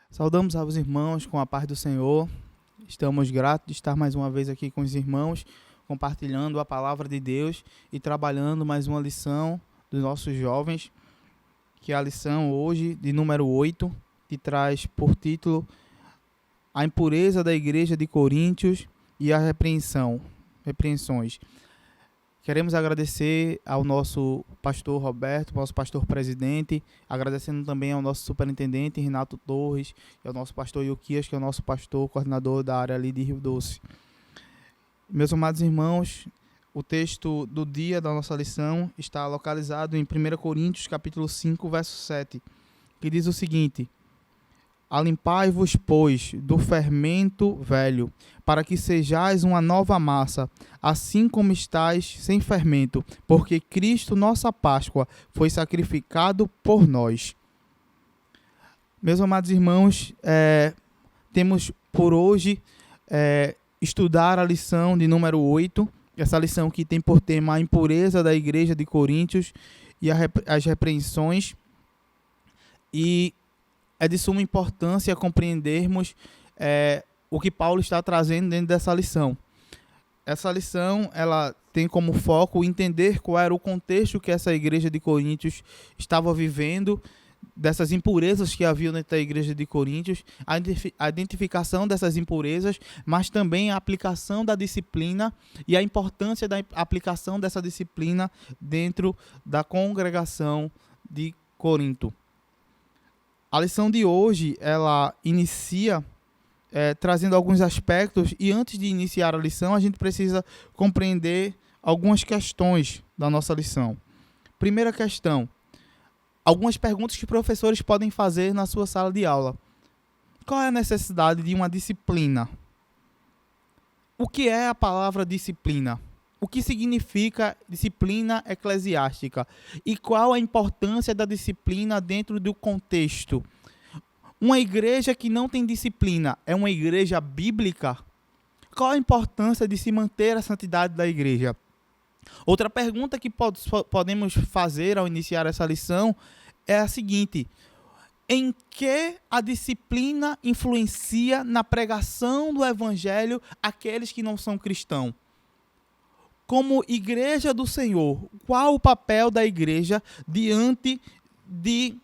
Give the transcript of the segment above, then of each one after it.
Saudamos aos irmãos com a paz do Senhor. Estamos gratos de estar mais uma vez aqui com os irmãos, compartilhando a palavra de Deus e trabalhando mais uma lição dos nossos jovens, que é a lição hoje de número 8, que traz por título A impureza da igreja de Coríntios e a repreensões. Queremos agradecer ao nosso pastor Roberto, nosso pastor presidente, agradecendo também ao nosso superintendente Renato Torres e ao nosso pastor Ilquias, que é o nosso pastor coordenador da área ali de Rio Doce. Meus amados irmãos, o texto do dia da nossa lição está localizado em 1 Coríntios capítulo 5, verso 7, que diz o seguinte: Alimpai-vos, pois, do fermento velho, para que sejais uma nova massa, assim como estáis sem fermento, porque Cristo, nossa Páscoa, foi sacrificado por nós. Meus amados irmãos, temos por hoje estudar a lição de número 8, essa lição que tem por tema a impureza da igreja de Coríntios e as repreensões. E é de suma importância compreendermos o que Paulo está trazendo dentro dessa lição. Essa lição ela tem como foco entender qual era o contexto que essa igreja de Coríntios estava vivendo, dessas impurezas que haviam dentro da igreja de Coríntios, a identificação dessas impurezas, mas também a aplicação da disciplina e a importância da aplicação dessa disciplina dentro da congregação de Corinto. A lição de hoje, ela inicia trazendo alguns aspectos, e antes de iniciar a lição, a gente precisa compreender algumas questões da nossa lição. Primeira questão: algumas perguntas que professores podem fazer na sua sala de aula. Qual é a necessidade de uma disciplina? O que é a palavra disciplina? O que significa disciplina eclesiástica? E qual a importância da disciplina dentro do contexto? Uma igreja que não tem disciplina é uma igreja bíblica? Qual a importância de se manter a santidade da igreja? Outra pergunta que podemos fazer ao iniciar essa lição é a seguinte: em que a disciplina influencia na pregação do evangelho àqueles que não são cristãos? Como igreja do Senhor, qual o papel da igreja diante de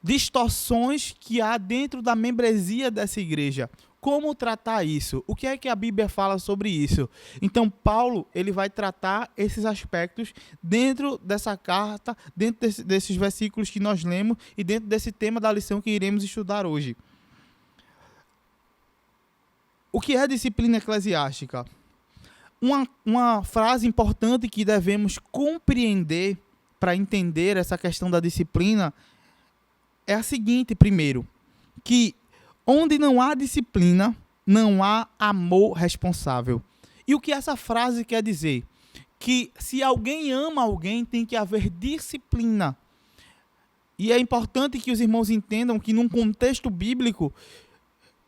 distorções que há dentro da membresia dessa igreja? Como tratar isso? O que é que a Bíblia fala sobre isso? Então, Paulo ele vai tratar esses aspectos dentro dessa carta, dentro desses versículos que nós lemos e dentro desse tema da lição que iremos estudar hoje. O que é disciplina eclesiástica? Uma frase importante que devemos compreender para entender essa questão da disciplina é a seguinte: primeiro, que onde não há disciplina, não há amor responsável. E o que essa frase quer dizer? Que se alguém ama alguém, tem que haver disciplina. E é importante que os irmãos entendam que num contexto bíblico,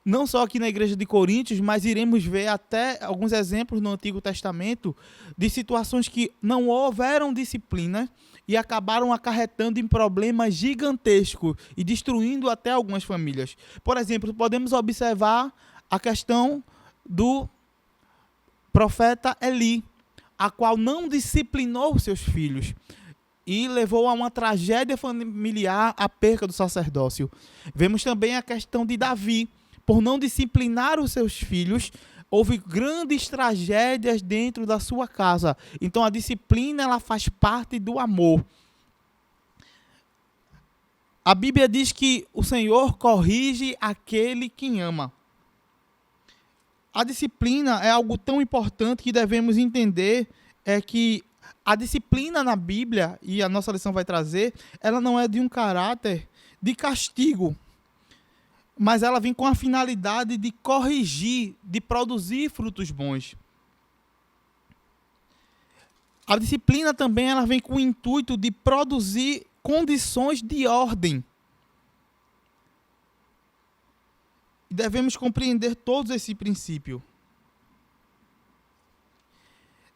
não só aqui na igreja de Coríntios, mas iremos ver até alguns exemplos no Antigo Testamento de situações que não houveram disciplina e acabaram acarretando em problemas gigantescos e destruindo até algumas famílias. Por exemplo, podemos observar a questão do profeta Eli, a qual não disciplinou seus filhos e levou a uma tragédia familiar, a perca do sacerdócio. Vemos também a questão de Davi. Por não disciplinar os seus filhos, houve grandes tragédias dentro da sua casa. Então a disciplina ela faz parte do amor. A Bíblia diz que o Senhor corrige aquele que ama. A disciplina é algo tão importante que devemos entender que a disciplina na Bíblia, e a nossa lição vai trazer, ela não é de um caráter de castigo, mas ela vem com a finalidade de corrigir, de produzir frutos bons. A disciplina também ela vem com o intuito de produzir condições de ordem. Devemos compreender todos esse princípio.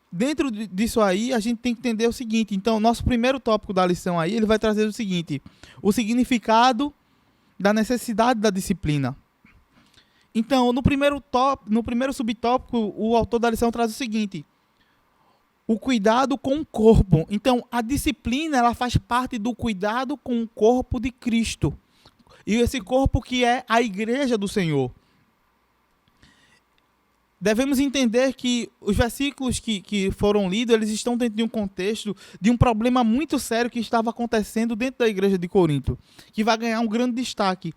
Dentro disso aí, a gente tem que entender o seguinte. Então, nosso primeiro tópico da lição aí, ele vai trazer o seguinte: o significado da necessidade da disciplina. Então, no primeiro subtópico, o autor da lição traz o seguinte: o cuidado com o corpo. Então, a disciplina, ela faz parte do cuidado com o corpo de Cristo. E esse corpo que é a igreja do Senhor. Devemos entender que os versículos que foram lidos, eles estão dentro de um contexto de um problema muito sério que estava acontecendo dentro da igreja de Corinto, que vai ganhar um grande destaque.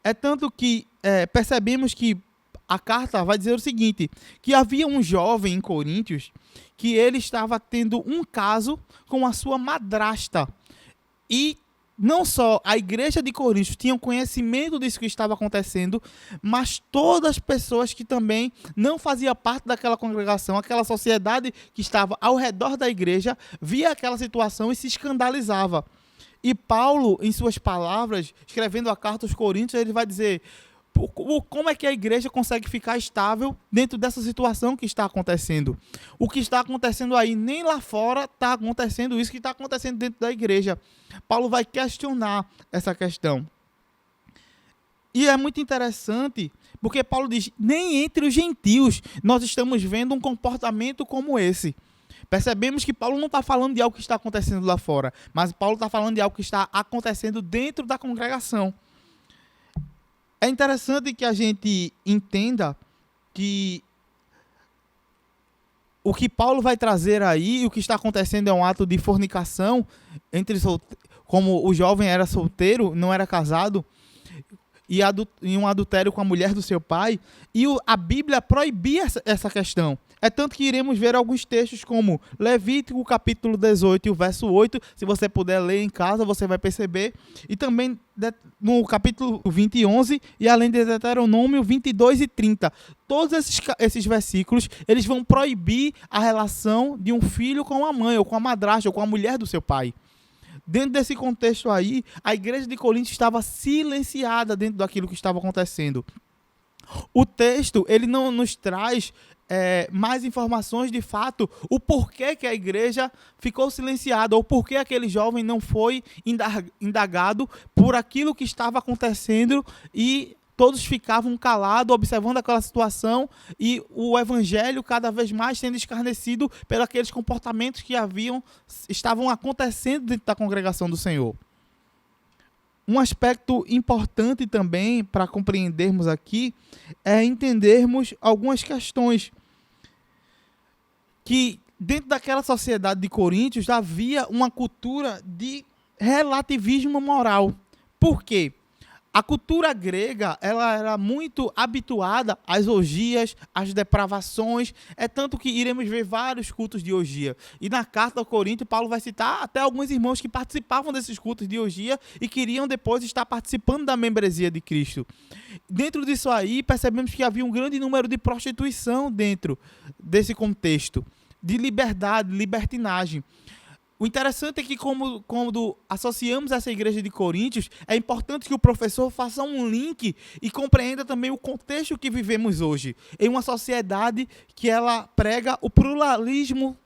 É tanto que percebemos que a carta vai dizer o seguinte, que havia um jovem em Coríntios que ele estava tendo um caso com a sua madrasta. E não só a igreja de Corinto tinha conhecimento disso que estava acontecendo, mas todas as pessoas que também não faziam parte daquela congregação, aquela sociedade que estava ao redor da igreja, via aquela situação e se escandalizava. E Paulo, em suas palavras, escrevendo a carta aos Coríntios, ele vai dizer como é que a igreja consegue ficar estável dentro dessa situação que está acontecendo. O que está acontecendo aí, nem lá fora está acontecendo isso que está acontecendo dentro da igreja. Paulo vai questionar essa questão. E é muito interessante, porque Paulo diz, nem entre os gentios nós estamos vendo um comportamento como esse. Percebemos que Paulo não está falando de algo que está acontecendo lá fora, mas Paulo está falando de algo que está acontecendo dentro da congregação. É interessante que a gente entenda que o que Paulo vai trazer aí, o que está acontecendo é um ato de fornicação, como o jovem era solteiro, não era casado, e um adultério com a mulher do seu pai, e a Bíblia proibia essa questão. É tanto que iremos ver alguns textos como Levítico, capítulo 18 e o verso 8, se você puder ler em casa, você vai perceber, e também no capítulo 20 e 11, e além de Deuteronômio 22 e 30. Todos esses versículos, eles vão proibir a relação de um filho com a mãe, ou com a madrasta, ou com a mulher do seu pai. Dentro desse contexto aí, a igreja de Corinto estava silenciada dentro daquilo que estava acontecendo. O texto, ele não nos traz mais informações de fato, o porquê que a igreja ficou silenciada, ou porquê aquele jovem não foi indagado por aquilo que estava acontecendo e todos ficavam calados, observando aquela situação e o evangelho cada vez mais sendo escarnecido pelos aqueles comportamentos que estavam acontecendo dentro da congregação do Senhor. Um aspecto importante também para compreendermos aqui é entendermos algumas questões que dentro daquela sociedade de Coríntios havia uma cultura de relativismo moral. Por quê? A cultura grega, ela era muito habituada às orgias, às depravações, é tanto que iremos ver vários cultos de orgia. E na carta ao Corinto, Paulo vai citar até alguns irmãos que participavam desses cultos de orgia e queriam depois estar participando da membresia de Cristo. Dentro disso aí, percebemos que havia um grande número de prostituição dentro desse contexto, de liberdade, libertinagem. O interessante é que, quando associamos essa igreja de Coríntios, é importante que o professor faça um link e compreenda também o contexto que vivemos hoje, em uma sociedade que ela prega o pluralismo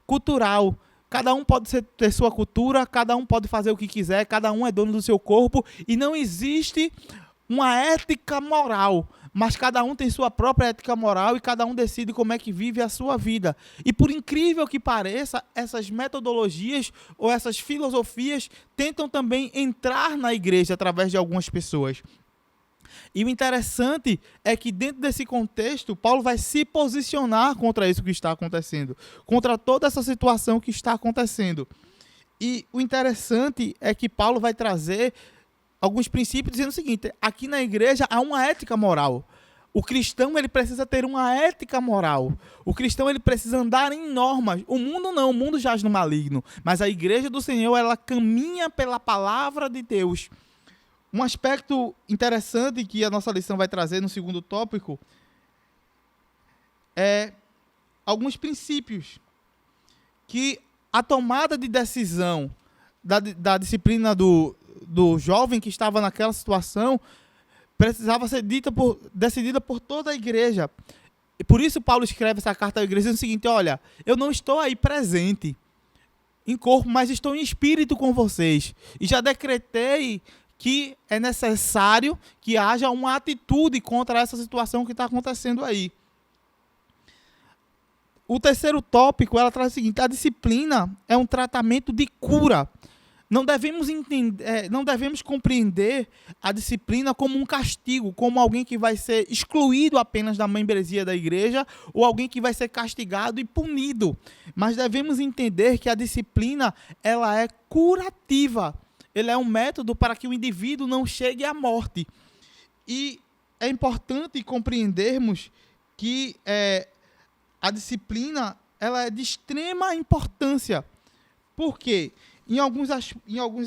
cultural. Cada um pode ter sua cultura, cada um pode fazer o que quiser, cada um é dono do seu corpo, e não existe uma ética moral, mas cada um tem sua própria ética moral e cada um decide como é que vive a sua vida. E por incrível que pareça, essas metodologias ou essas filosofias tentam também entrar na igreja através de algumas pessoas. E o interessante é que dentro desse contexto, Paulo vai se posicionar contra isso que está acontecendo, contra toda essa situação que está acontecendo. E o interessante é que Paulo vai trazer alguns princípios dizendo o seguinte: aqui na igreja há uma ética moral. O cristão, ele precisa ter uma ética moral. O cristão, ele precisa andar em normas. O mundo não, o mundo jaz no maligno. Mas a igreja do Senhor, ela caminha pela palavra de Deus. Um aspecto interessante que a nossa lição vai trazer no segundo tópico é alguns princípios que a tomada de decisão da disciplina do jovem que estava naquela situação precisava ser decidida por toda a igreja. E por isso Paulo escreve essa carta à igreja dizendo o seguinte: olha, eu não estou aí presente em corpo, mas estou em espírito com vocês. E já decretei que é necessário que haja uma atitude contra essa situação que está acontecendo aí. O terceiro tópico, ela traz o seguinte: a disciplina é um tratamento de cura. Não devemos compreender a disciplina como um castigo, como alguém que vai ser excluído apenas da membresia da igreja ou alguém que vai ser castigado e punido. Mas devemos entender que a disciplina, ela é curativa. Ele é um método para que o indivíduo não chegue à morte. E é importante compreendermos que a disciplina, ela é de extrema importância. Por quê? Em alguns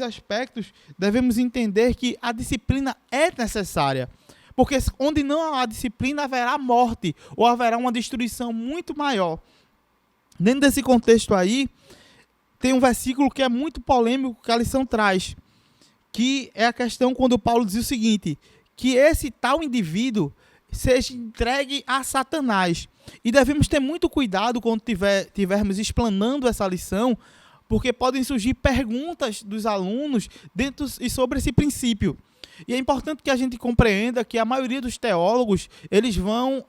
aspectos, devemos entender que a disciplina é necessária. Porque onde não há disciplina, haverá morte, ou haverá uma destruição muito maior. Dentro desse contexto aí, tem um versículo que é muito polêmico que a lição traz, que é a questão quando Paulo diz o seguinte: que esse tal indivíduo seja entregue a Satanás. E devemos ter muito cuidado quando tivermos explanando essa lição, porque podem surgir perguntas dos alunos dentro e sobre esse princípio. E é importante que a gente compreenda que a maioria dos teólogos, eles vão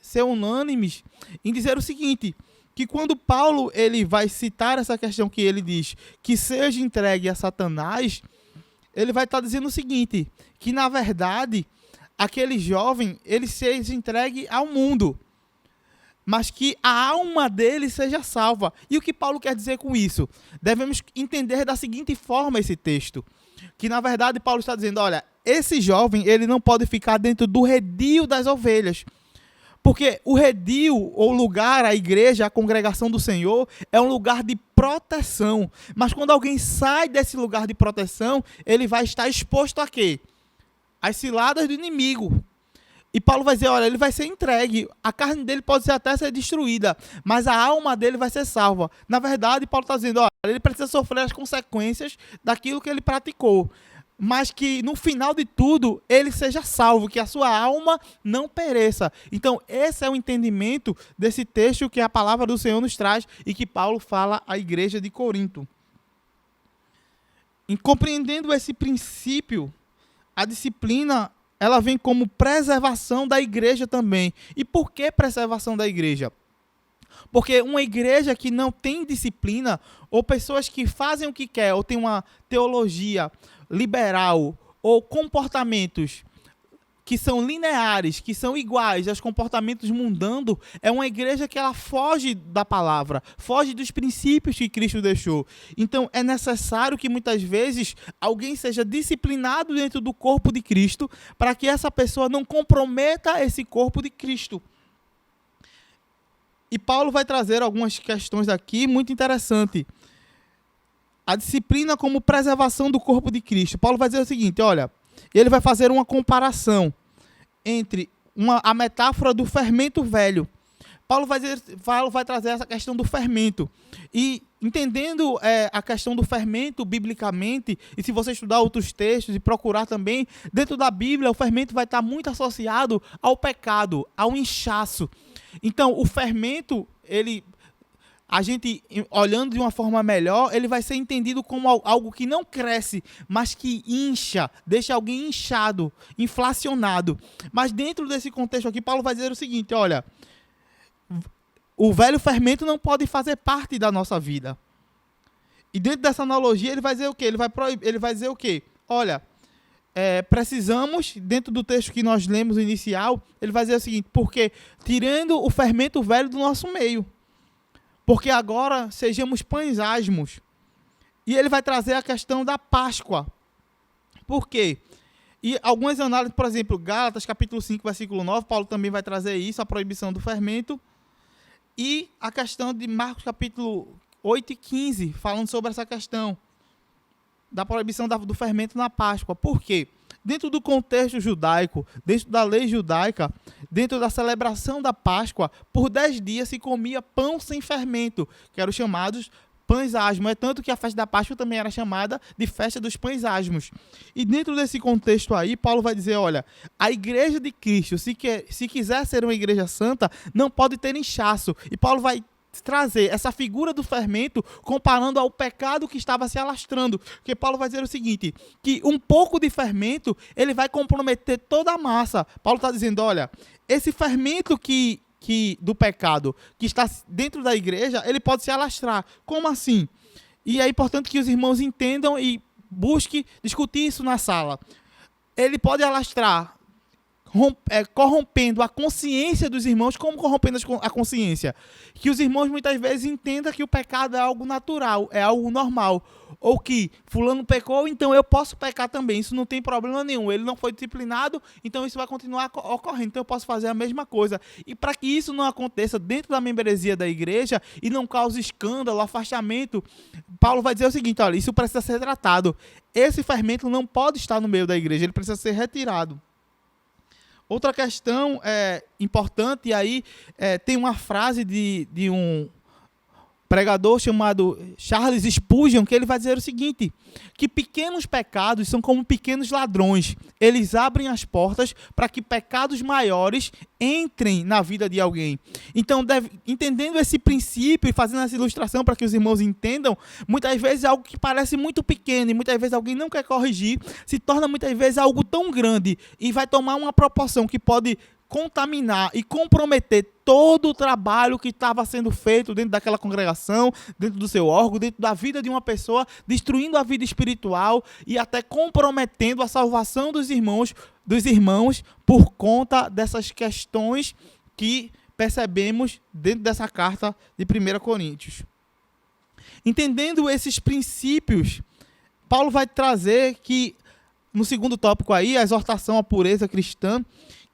ser unânimes em dizer o seguinte: que quando Paulo ele vai citar essa questão que ele diz que seja entregue a Satanás, ele vai estar dizendo o seguinte, que na verdade aquele jovem ele seja entregue ao mundo, mas que a alma dele seja salva. E o que Paulo quer dizer com isso? Devemos entender da seguinte forma esse texto, que na verdade Paulo está dizendo: olha, esse jovem ele não pode ficar dentro do redil das ovelhas, porque o redil, ou lugar, a igreja, a congregação do Senhor, é um lugar de proteção. Mas quando alguém sai desse lugar de proteção, ele vai estar exposto a quê? Às ciladas do inimigo. E Paulo vai dizer: olha, ele vai ser entregue, a carne dele pode até ser destruída, mas a alma dele vai ser salva. Na verdade, Paulo está dizendo: olha, ele precisa sofrer as consequências daquilo que ele praticou, mas que no final de tudo, ele seja salvo, que a sua alma não pereça. Então, esse é o entendimento desse texto que a palavra do Senhor nos traz e que Paulo fala à igreja de Corinto. Em compreendendo esse princípio, a disciplina ela vem como preservação da igreja também. E por que preservação da igreja? Porque uma igreja que não tem disciplina, ou pessoas que fazem o que quer, ou tem uma teologia liberal, ou comportamentos que são lineares, que são iguais aos comportamentos mundanos, é uma igreja que ela foge da palavra, foge dos princípios que Cristo deixou. Então é necessário que muitas vezes alguém seja disciplinado dentro do corpo de Cristo, para que essa pessoa não comprometa esse corpo de Cristo. E Paulo vai trazer algumas questões aqui muito interessantes. A disciplina como preservação do corpo de Cristo. Paulo vai dizer o seguinte, olha, ele vai fazer uma comparação entre a metáfora do fermento velho. Paulo vai trazer essa questão do fermento. E entendendo a questão do fermento biblicamente, e se você estudar outros textos e procurar também, dentro da Bíblia, o fermento vai estar muito associado ao pecado, ao inchaço. Então, o fermento, a gente, olhando de uma forma melhor, ele vai ser entendido como algo que não cresce, mas que incha, deixa alguém inchado, inflacionado. Mas dentro desse contexto aqui, Paulo vai dizer o seguinte, olha, o velho fermento não pode fazer parte da nossa vida. E dentro dessa analogia, ele vai dizer o quê? Ele vai dizer o quê? Olha, precisamos, dentro do texto que nós lemos inicial, ele vai dizer o seguinte, porque tirando o fermento velho do nosso meio, porque agora sejamos pães asmos. E ele vai trazer a questão da Páscoa. Por quê? E algumas análises, por exemplo, Gálatas, capítulo 5, versículo 9, Paulo também vai trazer isso, a proibição do fermento. E a questão de Marcos, capítulo 8 e 15, falando sobre essa questão da proibição do fermento na Páscoa. Por quê? Dentro do contexto judaico, dentro da lei judaica, dentro da celebração da Páscoa, por 10 dias se comia pão sem fermento, que eram chamados pães asmos. É tanto que a festa da Páscoa também era chamada de festa dos pães asmos. E dentro desse contexto aí, Paulo vai dizer, olha, a igreja de Cristo, se quiser ser uma igreja santa, não pode ter inchaço. E Paulo vai trazer essa figura do fermento comparando ao pecado que estava se alastrando. Porque Paulo vai dizer o seguinte, que um pouco de fermento, ele vai comprometer toda a massa. Paulo está dizendo, olha, esse fermento do pecado que está dentro da igreja, ele pode se alastrar. Como assim? E é importante que os irmãos entendam e busquem discutir isso na sala. Ele pode alastrar, corrompendo a consciência dos irmãos. Como corrompendo a consciência? Que os irmãos muitas vezes entendam que o pecado é algo natural, é algo normal. Ou que fulano pecou, então eu posso pecar também. Isso não tem problema nenhum. Ele não foi disciplinado, então isso vai continuar ocorrendo. Então eu posso fazer a mesma coisa. E para que isso não aconteça dentro da membresia da igreja e não cause escândalo, afastamento, Paulo vai dizer o seguinte, olha, isso precisa ser tratado. Esse fermento não pode estar no meio da igreja, ele precisa ser retirado. Outra questão importante, e aí tem uma frase de um pregador chamado Charles Spurgeon, que ele vai dizer o seguinte, que pequenos pecados são como pequenos ladrões. Eles abrem as portas para que pecados maiores entrem na vida de alguém. Então, entendendo esse princípio e fazendo essa ilustração para que os irmãos entendam, muitas vezes algo que parece muito pequeno e muitas vezes alguém não quer corrigir, se torna muitas vezes algo tão grande e vai tomar uma proporção que pode contaminar e comprometer todo o trabalho que estava sendo feito dentro daquela congregação, dentro do seu órgão, dentro da vida de uma pessoa, destruindo a vida espiritual e até comprometendo a salvação dos irmãos por conta dessas questões que percebemos dentro dessa carta de 1 Coríntios. Entendendo esses princípios, Paulo vai trazer que, no segundo tópico aí, a exortação à pureza cristã,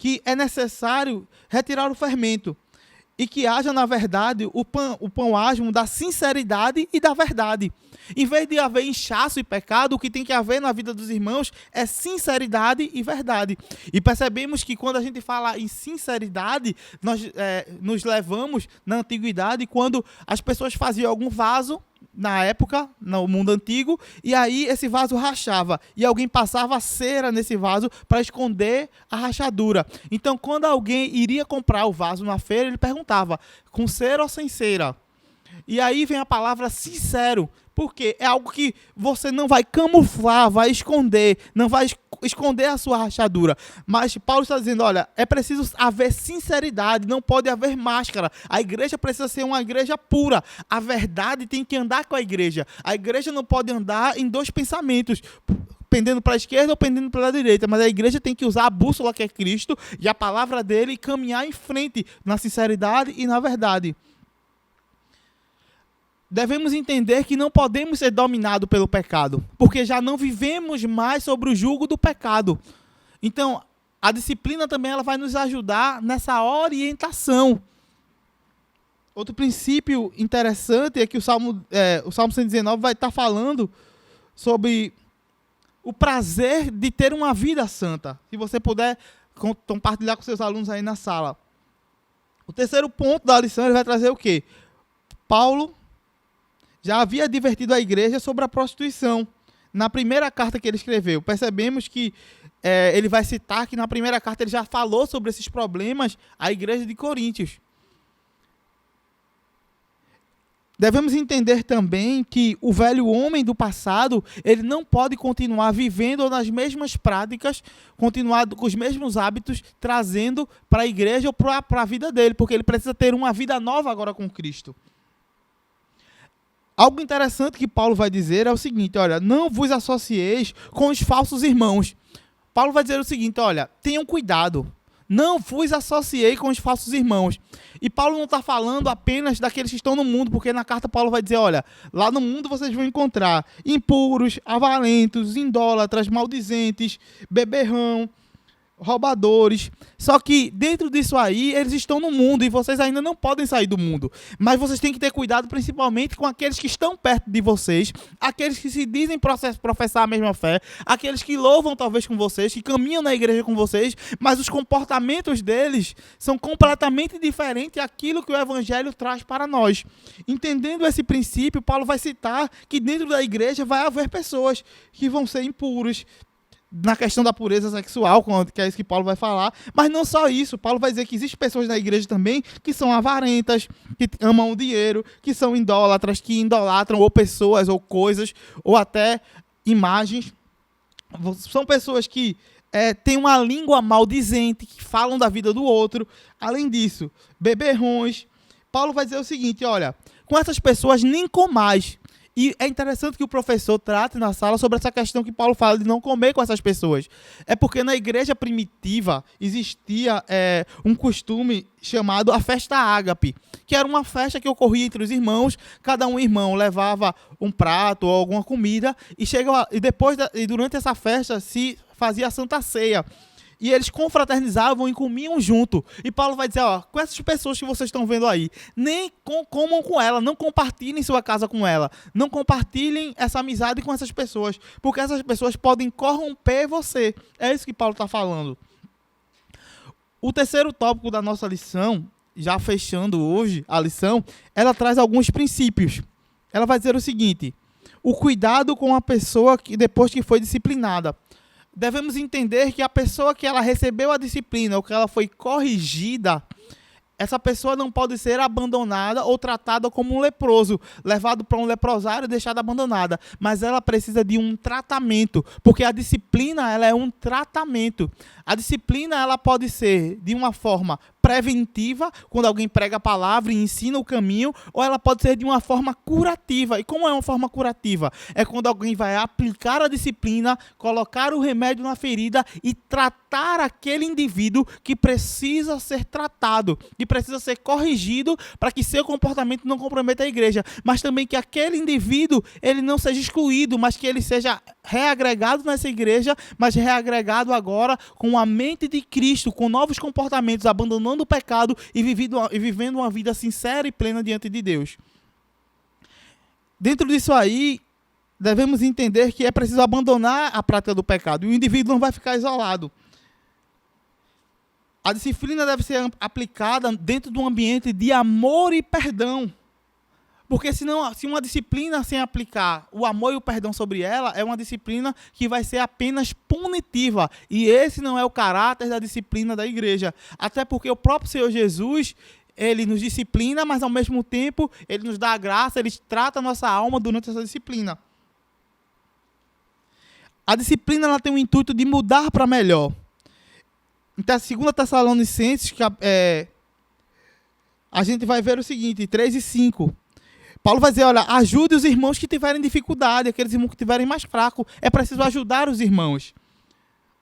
que é necessário retirar o fermento e que haja, na verdade, o pão asmo da sinceridade e da verdade. Em vez de haver inchaço e pecado, o que tem que haver na vida dos irmãos é sinceridade e verdade. E percebemos que quando a gente fala em sinceridade, nós nos levamos na antiguidade, quando as pessoas faziam algum vaso, na época, no mundo antigo, e aí esse vaso rachava, e alguém passava cera nesse vaso para esconder a rachadura. Então, quando alguém iria comprar o vaso na feira, ele perguntava, com cera ou sem cera? E aí vem a palavra sincero, porque é algo que você não vai camuflar, vai esconder, não vai esconder a sua rachadura. Mas Paulo está dizendo, olha, é preciso haver sinceridade, não pode haver máscara. A igreja precisa ser uma igreja pura. A verdade tem que andar com a igreja. A igreja não pode andar em dois pensamentos, pendendo para a esquerda ou pendendo para a direita, mas a igreja tem que usar a bússola que é Cristo e a palavra dele e caminhar em frente na sinceridade e na verdade. Devemos entender que não podemos ser dominados pelo pecado, porque já não vivemos mais sobre o jugo do pecado. Então, a disciplina também ela vai nos ajudar nessa orientação. Outro princípio interessante é que o Salmo 119 vai estar falando sobre o prazer de ter uma vida santa. Se você puder compartilhar com seus alunos aí na sala. O terceiro ponto da lição, ele vai trazer o quê? Paulo já havia advertido a igreja sobre a prostituição. Na primeira carta que ele escreveu, percebemos que ele vai citar que na primeira carta ele já falou sobre esses problemas à igreja de Coríntios. Devemos entender também que o velho homem do passado, ele não pode continuar vivendo nas mesmas práticas, continuar com os mesmos hábitos, trazendo para a igreja ou para a vida dele, porque ele precisa ter uma vida nova agora com Cristo. Algo interessante que Paulo vai dizer é o seguinte, olha, não vos associeis com os falsos irmãos. Paulo vai dizer o seguinte, olha, tenham cuidado, não vos associei com os falsos irmãos. E Paulo não está falando apenas daqueles que estão no mundo, porque na carta Paulo vai dizer, olha, lá no mundo vocês vão encontrar impuros, avarentos, idólatras, maldizentes, beberrão, roubadores. Só que dentro disso aí, eles estão no mundo e vocês ainda não podem sair do mundo. Mas vocês têm que ter cuidado principalmente com aqueles que estão perto de vocês, aqueles que se dizem professar a mesma fé, aqueles que louvam talvez com vocês, que caminham na igreja com vocês, mas os comportamentos deles são completamente diferentes daquilo que o evangelho traz para nós. Entendendo esse princípio, Paulo vai citar que dentro da igreja vai haver pessoas que vão ser impuros, na questão da pureza sexual, que é isso que Paulo vai falar, mas não só isso, Paulo vai dizer que existem pessoas na igreja também que são avarentas, que amam o dinheiro, que são idólatras, que idolatram ou pessoas, ou coisas, ou até imagens. São pessoas que têm uma língua maldizente, que falam da vida do outro. Além disso, beberrões. Paulo vai dizer o seguinte, olha, com essas pessoas nem comais. E é interessante que o professor trate na sala sobre essa questão que Paulo fala de não comer com essas pessoas. É porque na igreja primitiva existia um costume chamado a festa ágape, que era uma festa que ocorria entre os irmãos. Cada irmão levava um prato ou alguma comida e durante essa festa se fazia a Santa Ceia. E eles confraternizavam e comiam junto. E Paulo vai dizer, ó, com essas pessoas que vocês estão vendo aí, nem comam com ela, não compartilhem sua casa com ela, não compartilhem essa amizade com essas pessoas, porque essas pessoas podem corromper você. É isso que Paulo está falando. O terceiro tópico da nossa lição, já fechando hoje a lição, ela traz alguns princípios. Ela vai dizer o seguinte, o cuidado com a pessoa que depois que foi disciplinada. Devemos entender que a pessoa que ela recebeu a disciplina ou que ela foi corrigida, essa pessoa não pode ser abandonada ou tratada como um leproso, levado para um leprosário e deixada abandonada. Mas ela precisa de um tratamento, porque a disciplina ela é um tratamento. A disciplina ela pode ser de uma forma preventiva, quando alguém prega a palavra e ensina o caminho, ou ela pode ser de uma forma curativa. E como é uma forma curativa? É quando alguém vai aplicar a disciplina, colocar o remédio na ferida e tratar aquele indivíduo que precisa ser tratado, que precisa ser corrigido para que seu comportamento não comprometa a igreja, mas também que aquele indivíduo ele não seja excluído, mas que ele seja reagregado nessa igreja, mas reagregado agora com a mente de Cristo, com novos comportamentos, abandonando o pecado e vivendo uma vida sincera e plena diante de Deus. Dentro disso aí, devemos entender que é preciso abandonar a prática do pecado e o indivíduo não vai ficar isolado. A disciplina deve ser aplicada dentro de um ambiente de amor e perdão. Porque se uma disciplina sem aplicar o amor e o perdão sobre ela, é uma disciplina que vai ser apenas punitiva. E esse não é o caráter da disciplina da igreja. Até porque o próprio Senhor Jesus, ele nos disciplina, mas ao mesmo tempo, ele nos dá a graça, ele trata a nossa alma durante essa disciplina. A disciplina ela tem o intuito de mudar para melhor. Então, a 2 Tessalonicenses, a gente vai ver o seguinte, 3 e 5. Paulo vai dizer, olha, ajude os irmãos que tiverem dificuldade, aqueles irmãos que tiverem mais fraco. É preciso ajudar os irmãos.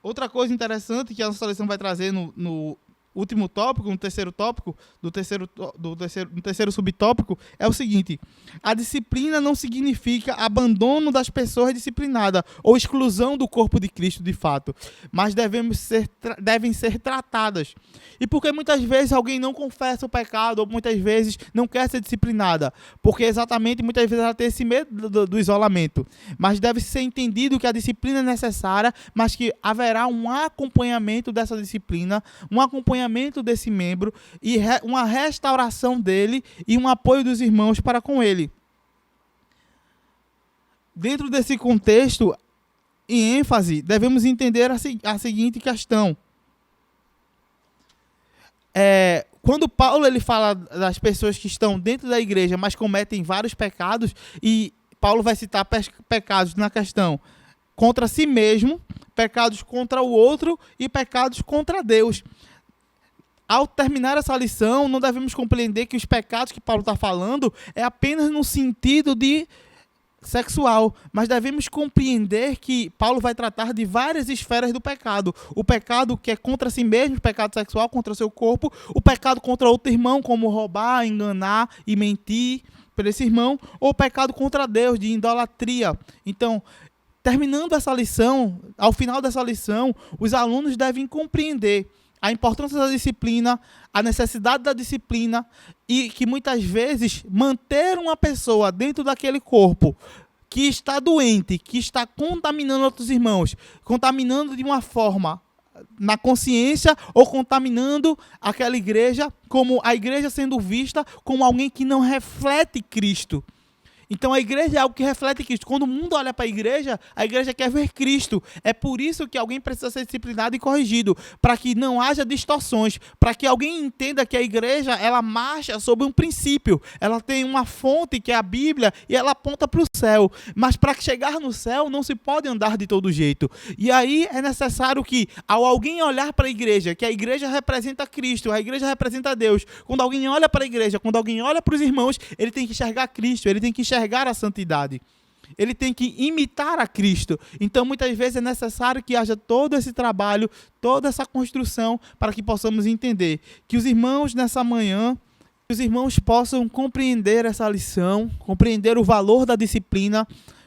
Outra coisa interessante que a nossa lição vai trazer no último tópico, no terceiro tópico, no terceiro subtópico, é o seguinte: a disciplina não significa abandono das pessoas disciplinadas ou exclusão do corpo de Cristo de fato, mas devem ser tratadas. E porque muitas vezes alguém não confessa o pecado, ou muitas vezes não quer ser disciplinada, porque exatamente muitas vezes ela tem esse medo do isolamento. Mas deve ser entendido que a disciplina é necessária, mas que haverá um acompanhamento dessa disciplina, um acompanhamento desse membro e uma restauração dele e um apoio dos irmãos para com ele. Dentro desse contexto, em ênfase, devemos entender a seguinte questão. Quando Paulo ele fala das pessoas que estão dentro da igreja, mas cometem vários pecados, e Paulo vai citar pecados na questão contra si mesmo, pecados contra o outro e pecados contra Deus. Ao terminar essa lição, não devemos compreender que os pecados que Paulo está falando é apenas no sentido de sexual, mas devemos compreender que Paulo vai tratar de várias esferas do pecado. O pecado que é contra si mesmo, o pecado sexual contra o seu corpo, o pecado contra outro irmão, como roubar, enganar e mentir por esse irmão, ou o pecado contra Deus, de idolatria. Então, terminando essa lição, ao final dessa lição, os alunos devem compreender a importância da disciplina, a necessidade da disciplina e que muitas vezes manter uma pessoa dentro daquele corpo que está doente, que está contaminando outros irmãos, contaminando de uma forma na consciência ou contaminando aquela igreja, como a igreja sendo vista como alguém que não reflete Cristo. Então a igreja é algo que reflete Cristo. Quando o mundo olha para a igreja quer ver Cristo. É por isso que alguém precisa ser disciplinado e corrigido, para que não haja distorções, para que alguém entenda que a igreja, ela marcha sobre um princípio. Ela tem uma fonte que é a Bíblia e ela aponta para o céu. Mas para chegar no céu não se pode andar de todo jeito. E aí é necessário que, ao alguém olhar para a igreja, que a igreja representa Cristo, a igreja representa Deus. Quando alguém olha para a igreja, quando alguém olha para os irmãos, ele tem que enxergar Cristo, ele tem que enxergar a santidade. Ele tem que imitar a Cristo. Então, muitas vezes é necessário que haja todo esse trabalho, toda essa construção, para que possamos entender que os irmãos nessa manhã, que os irmãos possam compreender essa lição, compreender o valor da disciplina,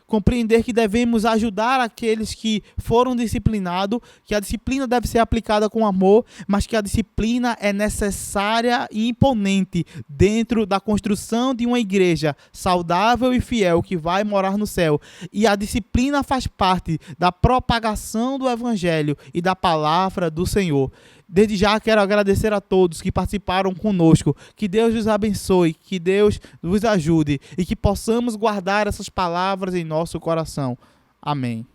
compreender que devemos ajudar aqueles que foram disciplinados, que a disciplina deve ser aplicada com amor, mas que a disciplina é necessária e imponente dentro da construção de uma igreja saudável e fiel que vai morar no céu. E a disciplina faz parte da propagação do evangelho e da palavra do Senhor. Desde já quero agradecer a todos que participaram conosco. Que Deus os abençoe, que Deus nos ajude e que possamos guardar essas palavras em nosso coração. Amém.